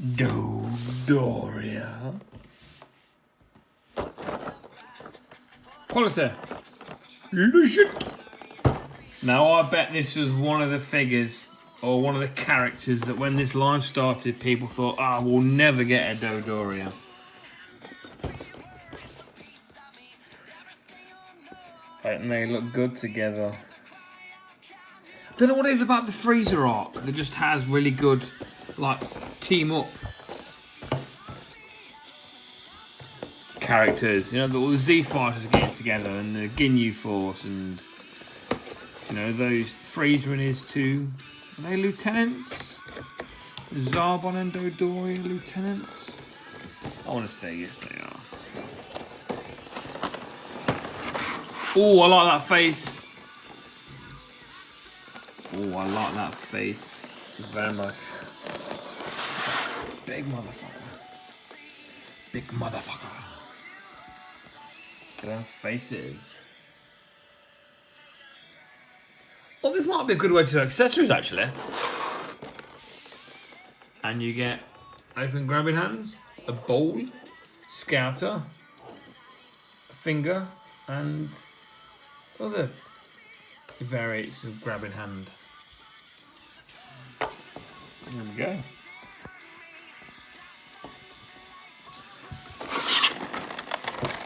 Dodoria. Quality. Legit. Now I bet this was one of the figures or one of the characters that when this line started people thought, ah, we'll never get a Dodoria. And they look good together. I don't know what it is about the Freezer arc that just has really good, like, team up characters. You know, all the Z Fighters are getting together and the Ginyu Force and, you know, those Freezer and his two, are they lieutenants? Zarbon and Dodoria lieutenants? I want to say yes they are. Oh, I like that face. Oh, I like that face very much. Big motherfucker. Big motherfucker. Look at them faces. Well, this might be a good way to do accessories, actually. And you get open grabbing hands, a bowl, scouter, a finger, and other variations of grabbing hand. There we go.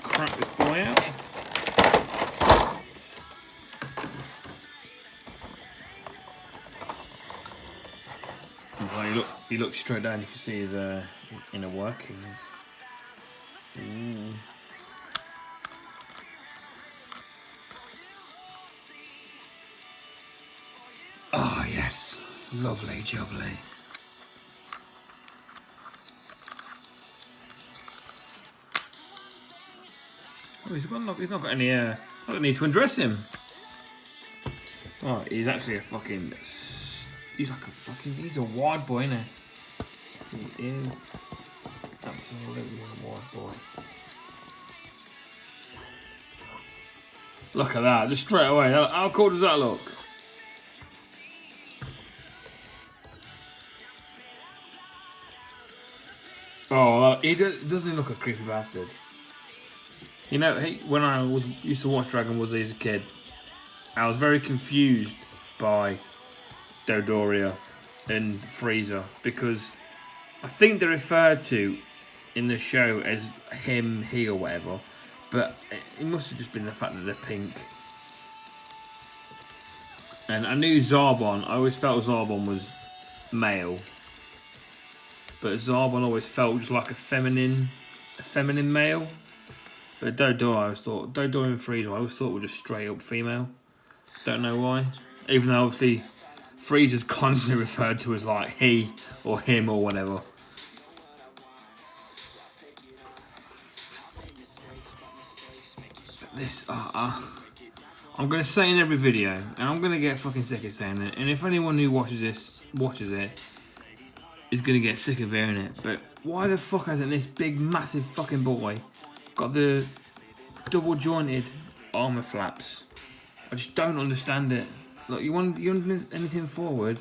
Crack this boy out. Well, you look straight down, you can see his inner workings. Ooh. Ah, yes. Lovely jubbly. Oh, he's not got any, I don't need to undress him. Oh, he's actually a fucking, he's a wide boy, isn't he? He is absolutely a wide boy. Look at that, just straight away. How cool does that look? Oh, he doesn't look a creepy bastard. You know, when I used to watch Dragon Ball Z as a kid, I was very confused by Dodoria and Frieza because I think they're referred to in the show as him, he, or whatever, but it must have just been the fact that they're pink. And I knew Zarbon. I always felt Zarbon was male. But Zarbon always felt just like a feminine male. But Dodoria, I always thought, Dodoria and Frieza, I always thought were just straight up female. Don't know why. Even though obviously Frieza's constantly referred to as like he or him or whatever. But this, I'm going to say in every video, and I'm going to get fucking sick of saying it, and if anyone who watches it, is going to get sick of hearing it, but why the fuck hasn't this big massive fucking boy got the double jointed armour flaps? I just don't understand it. Look, you want anything forward?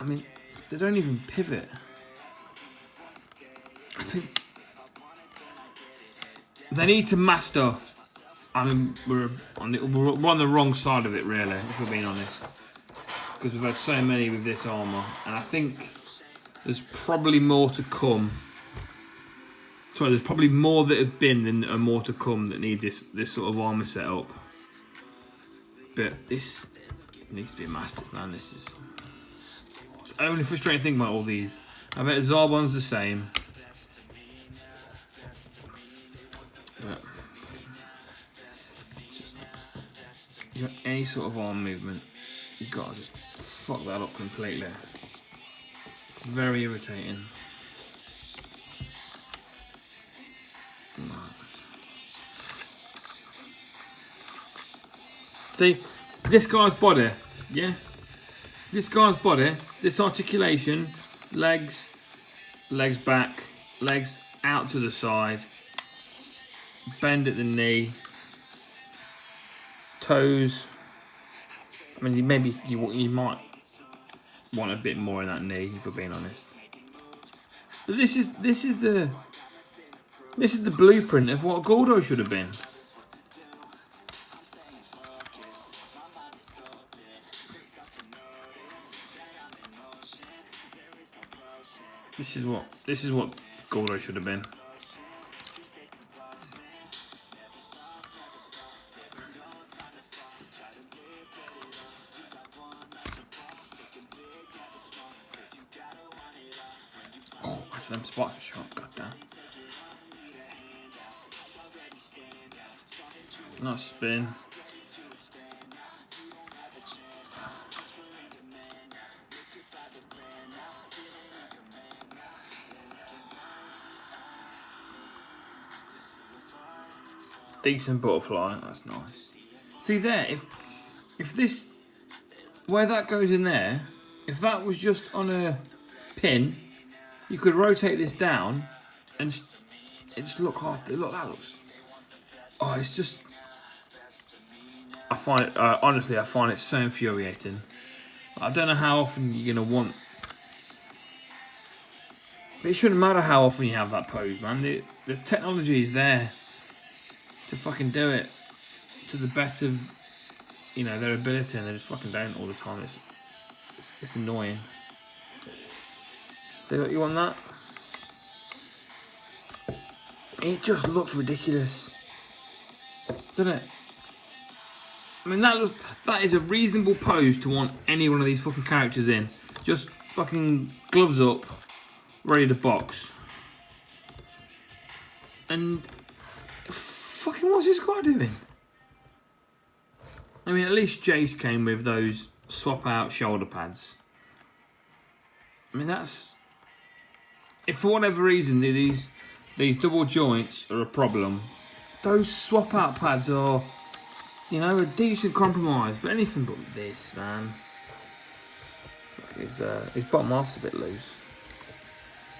I mean, they don't even pivot. I think they need to master. I mean, we're on the wrong side of it, really, if we're being honest, because we've had so many with this armour, and I think there's probably more to come. Sorry, there's probably more that have been and more to come that need this sort of armour set up. But this needs to be mastered, man. This is it's the only frustrating thing about all these. I bet Zarbon's the same. But just, you got any sort of arm movement, you've got to just fuck that up completely. Very irritating. See, this guy's body, yeah? This guy's body, this articulation, legs back, legs out to the side, bend at the knee, toes. I mean, maybe you might want a bit more in that knee, if we're being honest. But this is the blueprint of what Gordo should have been. This is what Gordo should have been. Oh, that's them spots are shot. God damn. Nice spin. Decent butterfly, that's nice. See there, if this, where that goes in there, if that was just on a pin, you could rotate this down and it just look after. Look, that looks. Oh, it's just. I find it honestly, I find it so infuriating. I don't know how often you're gonna want. But it shouldn't matter how often you have that pose, man. The technology is there to fucking do it to the best of, you know, their ability, and they just fucking don't all the time. It's annoying. So you want that? It just looks ridiculous, doesn't it? I mean, that is a reasonable pose to want any one of these fucking characters in. Just fucking gloves up, ready to box. And fucking what's this guy doing? I mean, at least Jace came with those swap out shoulder pads. I mean, that's... If for whatever reason these double joints are a problem, those swap out pads are, you know, a decent compromise. But anything but this, man. His bottom half's a bit loose,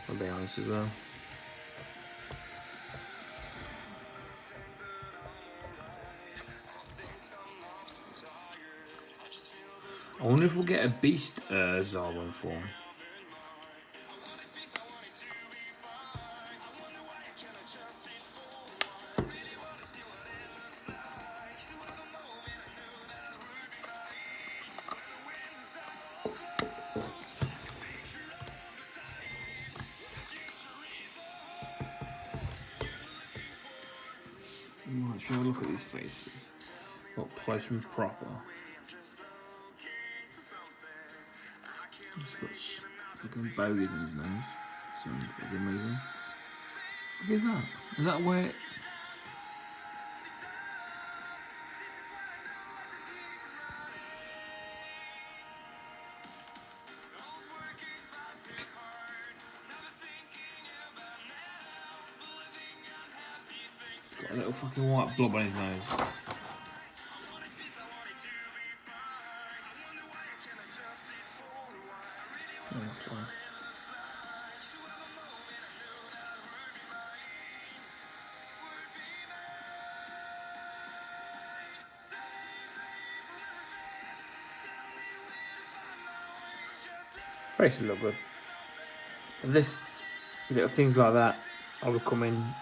I'll be honest as well. I wonder if we'll get a Beast Zarwin form. Right, shall we look at these faces? What placement proper? He's got fucking bogies on his nose. Something fucking amazing. What is that? Is that where... He's got a little fucking white blob on his nose. That's fine. Faces look good. This little things like that are becoming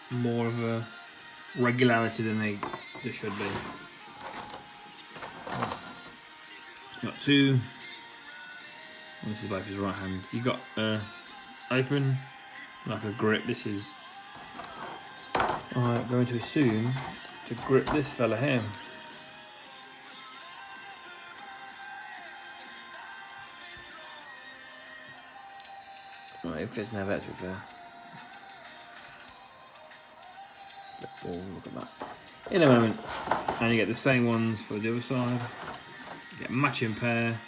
more of a regularity than they should be. Got two. This is both his right hand. You got open, like a grip. This is going to assume to grip this fella here. Right, it fits now better to be fair. Oh, look at that. In a moment, and you get the same ones for the other side. You get a matching pair,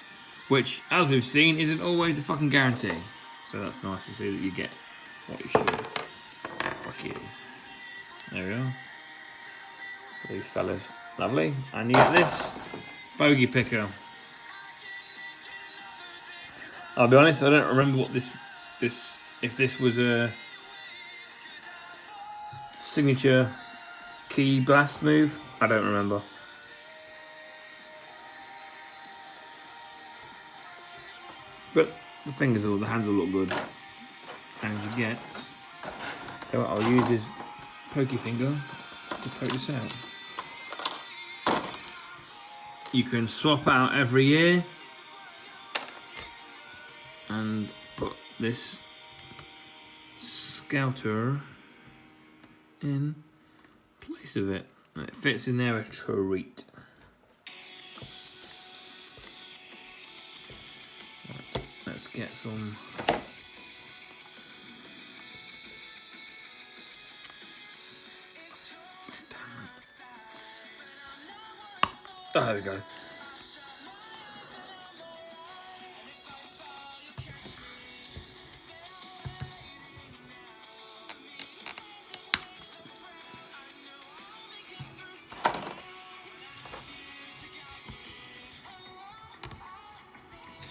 which, as we've seen, isn't always a fucking guarantee. So that's nice to see that you get what you should. Fuck you. There we are. For these fellas. Lovely. And you get this bogey picker. I'll be honest, I don't remember what this if this was a signature key blast move. I don't remember. But the hands will look good. and you get. So I'll use his pokey finger to poke this out. You can swap out every year and put this Scouter in place of it. And it fits in there a treat. Right, let's get some. Oh, there we go.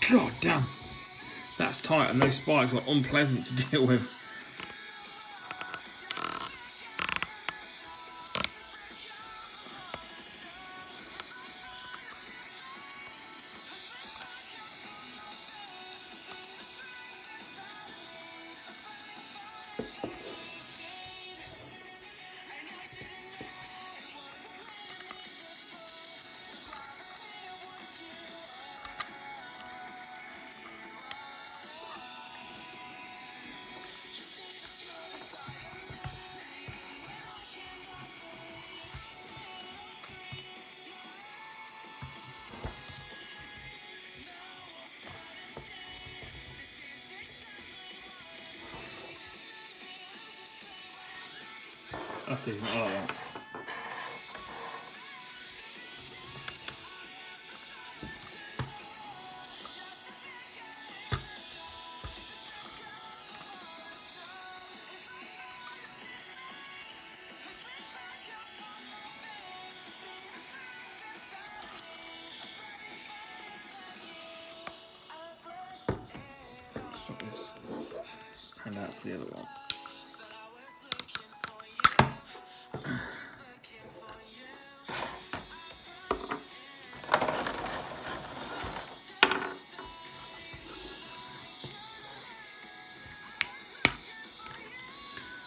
God damn, that's tight, and those spikes are unpleasant to deal with. That's decent, I like that. Swap this and out for the other one.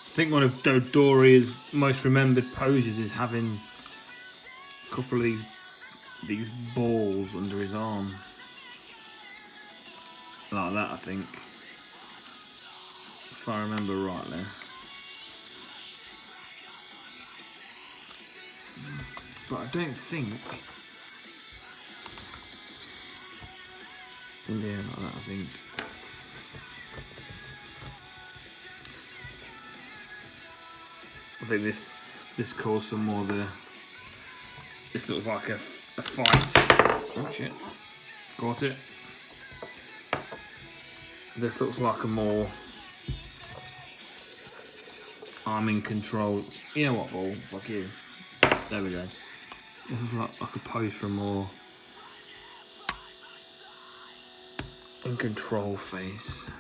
I think one of Dodoria's most remembered poses is having a couple of these balls under his arm. Like that, I think. If I remember rightly. But I don't think. Yeah, like that, I think. I think this caused some more the. This looks like a fight. Oh shit! Got it. This looks like a more. I'm in control. You know what, ball? Fuck you. There we go. This is like a pose for a more in control face.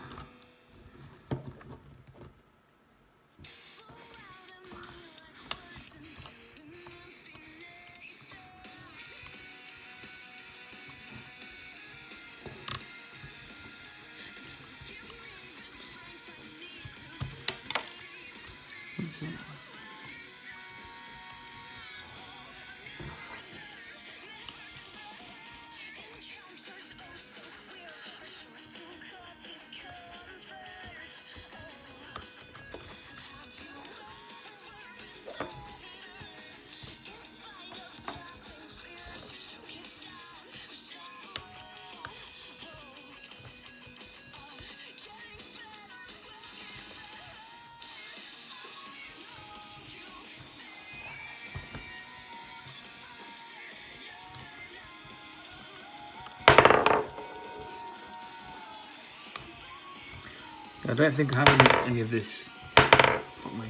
I don't think I have any of this. Fuck me.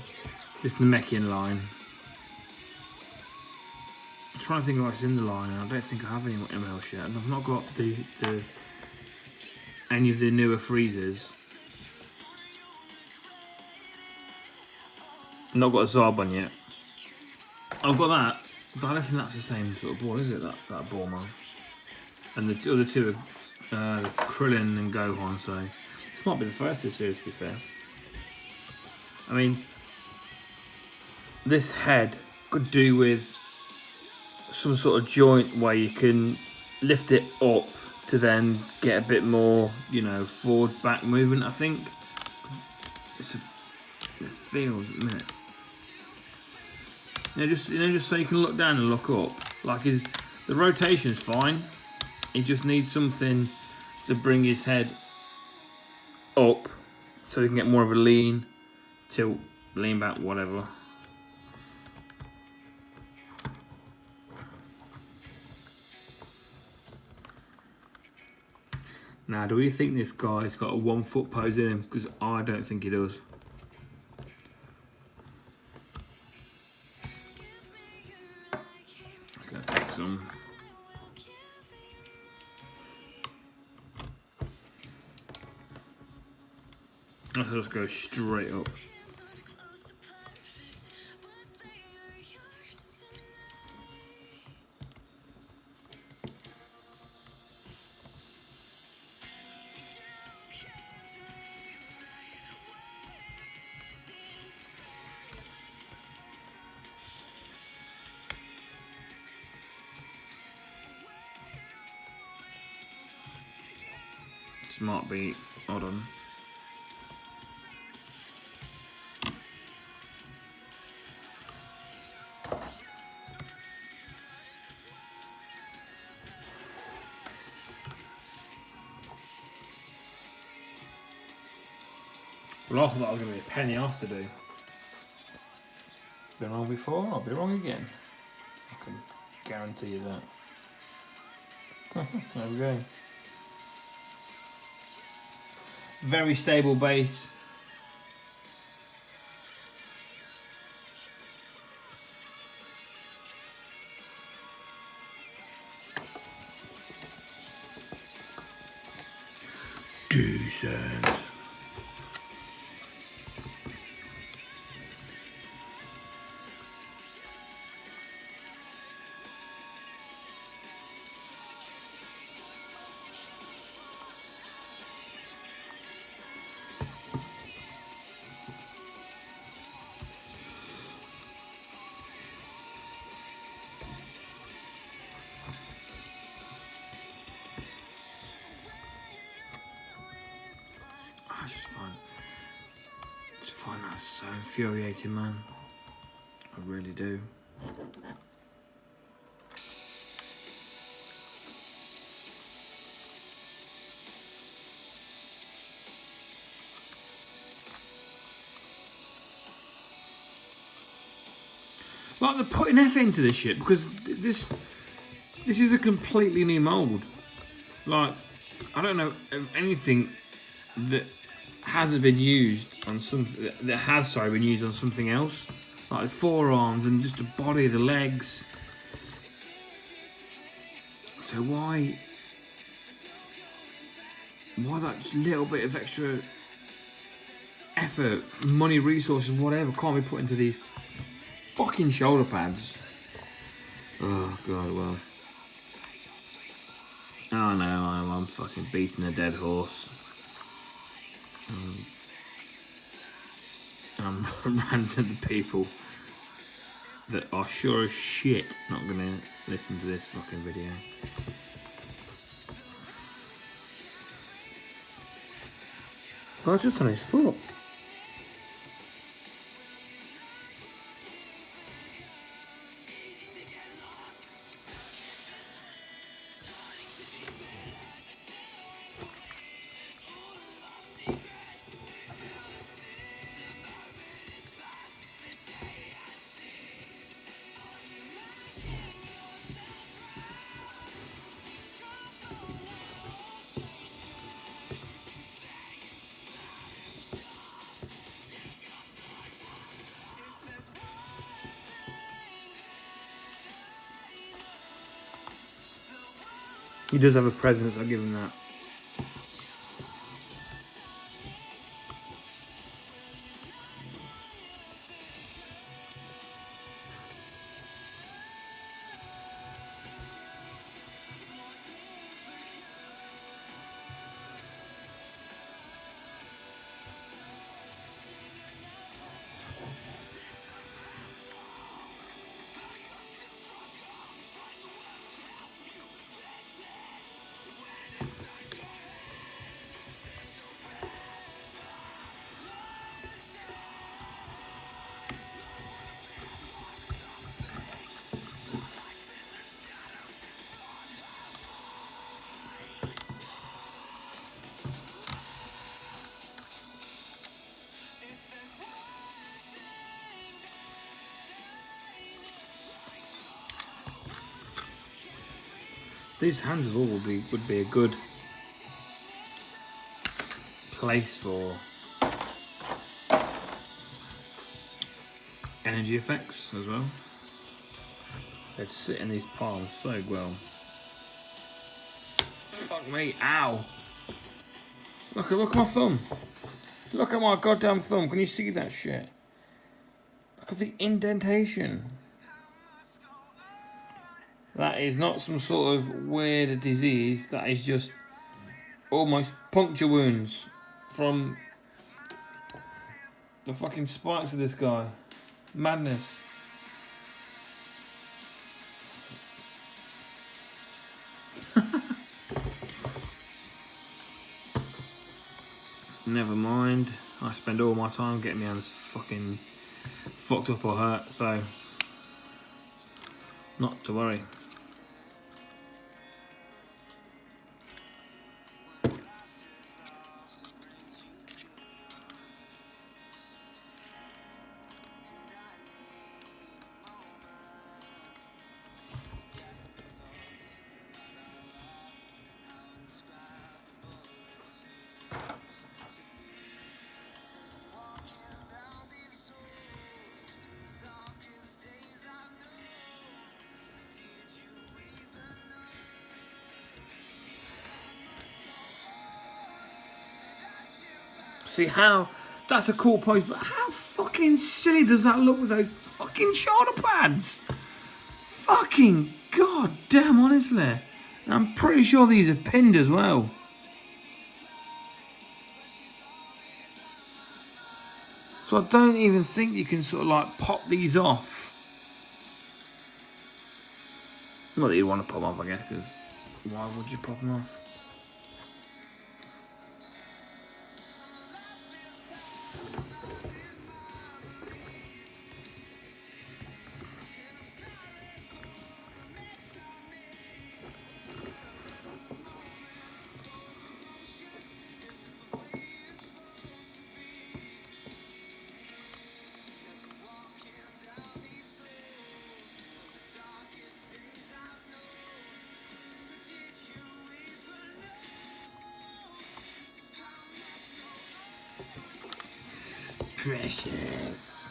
This Namekian line. I'm trying to think of what's in the line, and I don't think I have any else yet. And I've not got any of the newer freezers. Not got a Zarbon yet. I've got that, but I don't think that's the same sort of ball, is it? That ball, man. And the other two are Krillin and Gohan, so this might be the first of the series, to be fair. I mean, this head could do with some sort of joint where you can lift it up to then get a bit more, you know, forward back movement. I think it feels, isn't it? Just so you can look down and look up. Like the rotation's fine. He just needs something to bring his head up so he can get more of a lean, tilt, lean back, whatever. Now, do we think this guy's got a 1 foot pose in him? Because I don't think he does. Okay, take some. Let's just go straight up. Smart beat, hold on. Well, I thought that was going to be a penny arse to do. Been wrong before, I'll be wrong again. I can guarantee you that. There we go. Very stable bass. Decent. I just find that so infuriating, man. I really do. Like, they're putting effort into this shit because this is a completely new mould. Like, I don't know of anything that hasn't been used on something that has been used on something else, like the forearms and just the body, the legs. So why that just little bit of extra effort, money, resources, whatever can't be put into these fucking shoulder pads? Oh god, well. Oh no, I'm fucking beating a dead horse. I'm ranting to people that are sure as shit not gonna listen to this fucking video. Oh, it's just on his foot. He does have a presence, I'll give him that. These hands as well would be a good place for energy effects as well. They'd sit in these palms so well. Fuck me, ow! Look at my thumb. Look at my goddamn thumb. Can you see that shit? Look at the indentation. That is not some sort of weird disease. That is just almost puncture wounds from the fucking spikes of this guy. Madness. Never mind. I spend all my time getting my hands fucking fucked up or hurt, so not to worry. See how that's a cool pose, but how fucking silly does that look with those fucking shoulder pads? Fucking goddamn, honestly. And I'm pretty sure these are pinned as well. So I don't even think you can sort of like pop these off. Not that you want to pop them off, I guess, because why would you pop them off? Precious.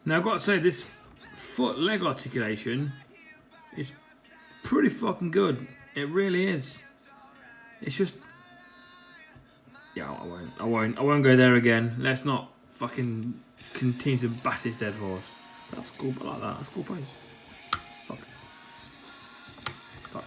Now I've got to say, this foot leg articulation is pretty fucking good. It really is. It's just, yeah, I won't go there again. Let's not fucking continue to bat his dead horse. That's cool, but like that. That's a cool pose. Fuck. Fuck.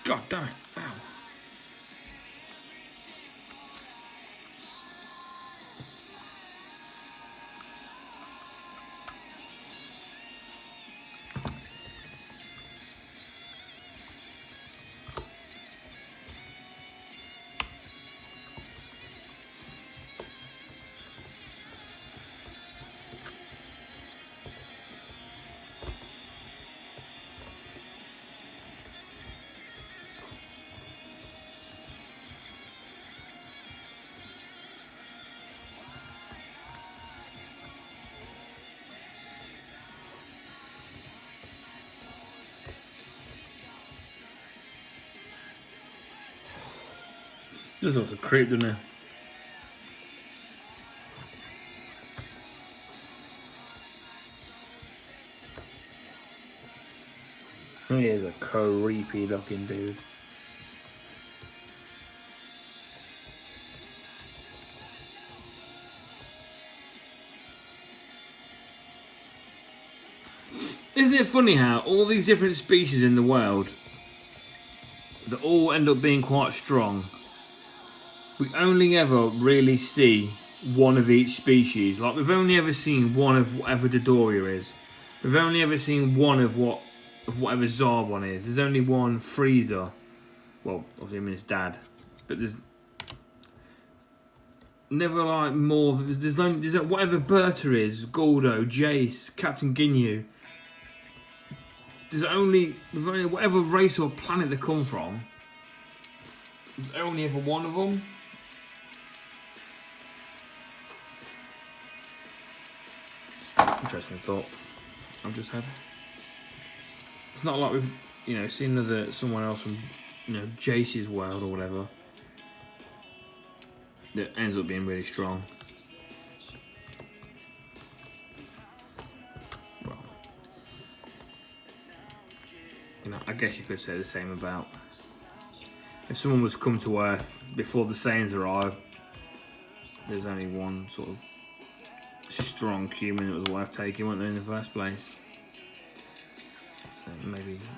God damn it. Ow. This looks a creep, doesn't it? He is a creepy looking dude. Isn't it funny how all these different species in the world that all end up being quite strong, we only ever really see one of each species. Like, we've only ever seen one of whatever Dodoria is. We've only ever seen one of whatever Zarbon is. There's only one Frieza. Well, obviously I mean his dad. But there's never like more. There's whatever Berta is, Gordo, Jace, Captain Ginyu. There's only whatever race or planet they come from. There's only ever one of them. Interesting thought I've just had. It's not like we've seen someone else from Jace's world or whatever that ends up being really strong. Well, I guess you could say the same about if someone was come to Earth before the Saiyans arrived. There's only one sort of strong human that was worth taking, weren't there, in the first place? So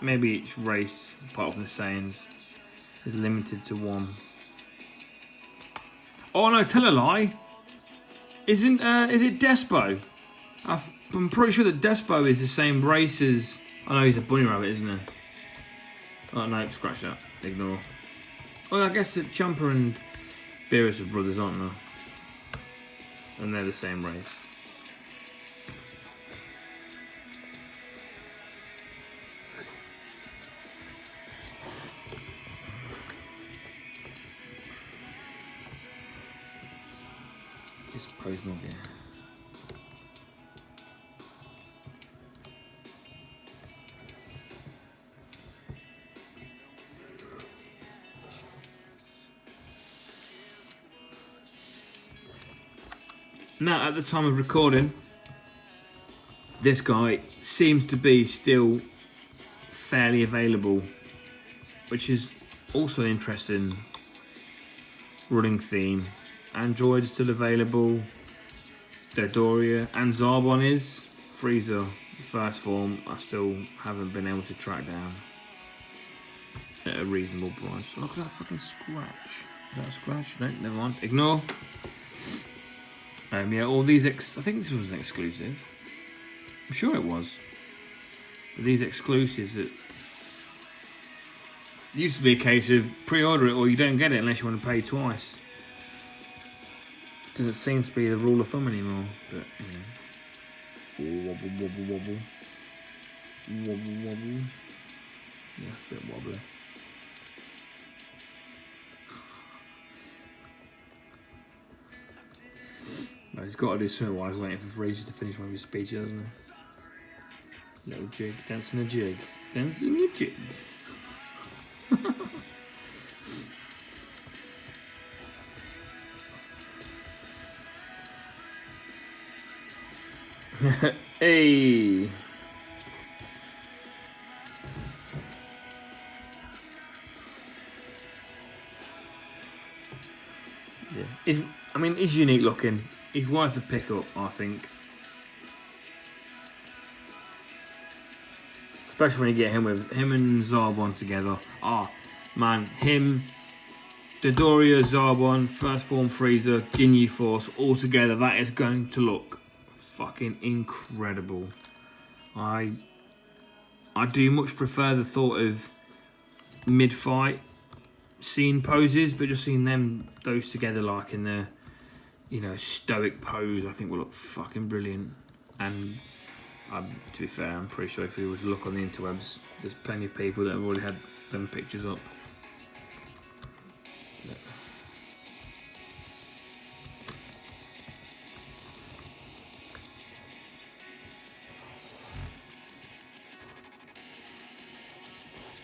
maybe each race, apart from the Saiyans, is limited to one. Oh no, tell a lie! Is it Despo? I'm pretty sure that Despo is the same race as. I know he's a bunny rabbit, isn't he? Oh no, scratch that. Ignore. Well, I guess that Champa and Beerus are brothers, aren't they? And they're the same race. Just pose more again. Now, at the time of recording, this guy seems to be still fairly available, which is also an interesting running theme. Android is still available, Dodoria and Zarbon is. Frieza, the first form, I still haven't been able to track down at a reasonable price. Look at that fucking scratch. Is that a scratch? No, never mind. Ignore. Yeah, all these I think this was an exclusive. I'm sure it was. But these exclusives, it used to be a case of pre-order it or you don't get it unless you want to pay twice. Doesn't seem to be the rule of thumb anymore. But wobble, wobble, wobble, wobble, wobble. Yeah, a bit wobbly. No, he's got to do something while he's waiting for Frieza to finish one of his speeches, hasn't he? Little jig, dancing a jig. Dancing a jig. Hey! Yeah. He's unique looking. He's worth a pick up, I think. Especially when you get him and Zarbon together. Ah, man, him, Dodoria, Zarbon, First Form Frieza, Ginyu Force, all together, that is going to look fucking incredible. I do much prefer the thought of mid-fight scene poses, but just seeing those together like in the stoic pose, I think will look fucking brilliant. And to be fair, I'm pretty sure if you were to look on the interwebs, there's plenty of people that have already had them pictures up.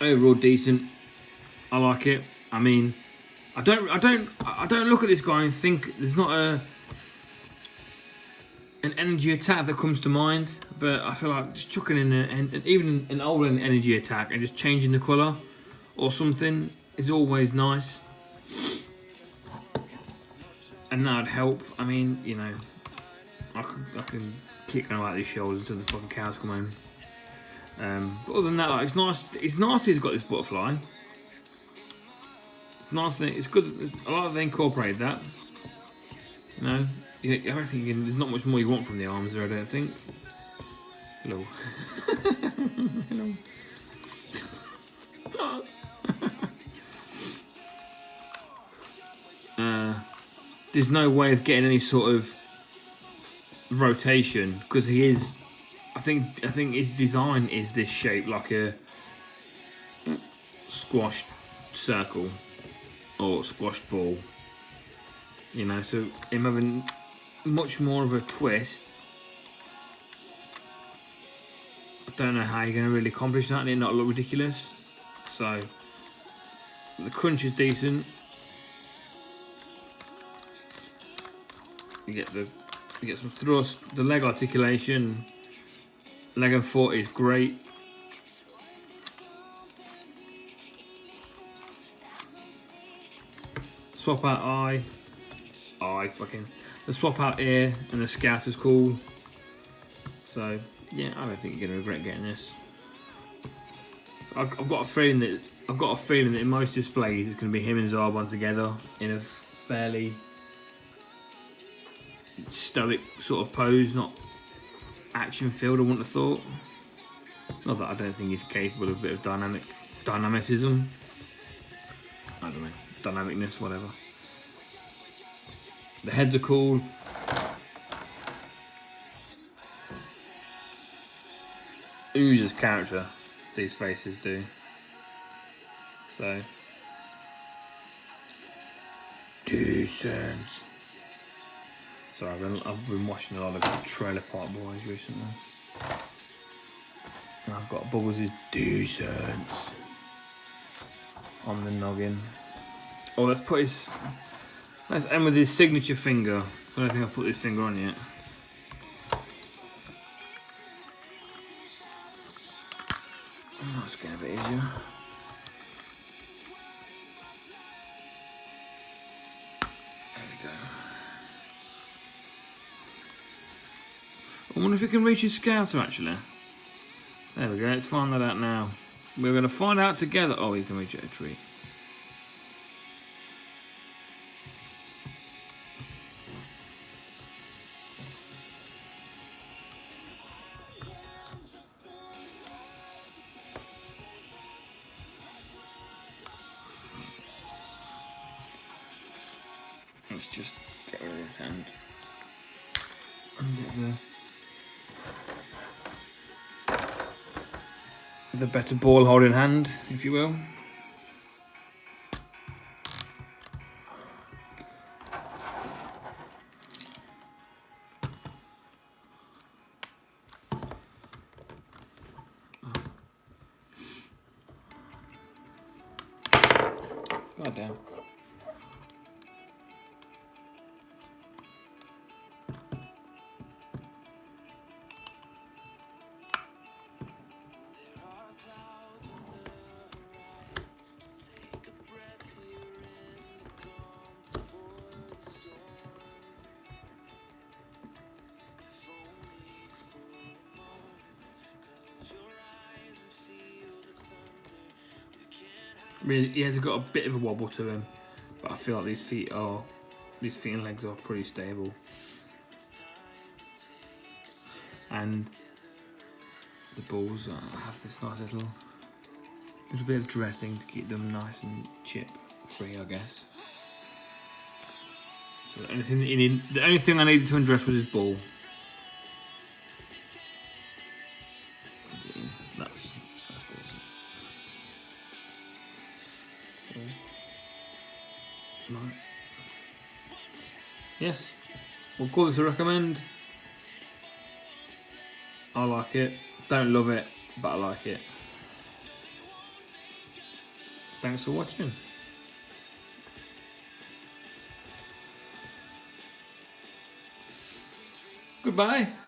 Overall decent. I like it. I mean, I don't look at this guy and think there's not an energy attack that comes to mind. but I feel like just chucking in even an old energy attack and just changing the colour or something is always nice. And that'd help. I mean, you know, I can keep going about these shoulders until the fucking cows come home. But other than that, like, it's nice. It's nice he's got this butterfly. It's nice. It's good. I like that they incorporate that. You know, I don't think there's not much more you want from the arms there. I don't think. Hello. Hello. There's no way of getting any sort of rotation because he is. I think his design is this shape, like a squashed circle or squashed ball. You know, so him having much more of a twist. I don't know how you're going to really accomplish that and it not look ridiculous. So the crunch is decent. You get some thrust. The leg articulation, leg and foot is great. Swap out eye, fucking. The swap out ear and the scout is cool. So yeah, I don't think you're gonna regret getting this. I've got a feeling that in most displays it's gonna be him and Zarbon together in a fairly stoic sort of pose, not action filled. I wouldn't have thought. Not that I don't think he's capable of a bit of dynamicism. I don't know, dynamicness, whatever. The heads are cool. Oozes character, these faces do. So, decent. Sorry, I've been watching a lot of Trailer Park Boys recently. And I've got Bubbles' decent on the noggin. Oh, let's end with his signature finger. I don't think I've put this finger on yet. Oh, it's getting a bit easier. There we go. I wonder if we can reach his scouter actually. There we go, let's find that out now. We're going to find out together. Oh, he can reach a tree. Let's just get rid of this hand and get the better ball holding hand, if you will. God damn. Really, he has got a bit of a wobble to him, but I feel like these feet and legs are pretty stable. And the balls have this nice little bit of dressing to keep them nice and chip free, I guess. So the only thing I needed to undress was his ball. That's decent. Right. Yes, we'll call this a recommend. I like it. Don't love it, but I like it. Thanks for watching. Goodbye.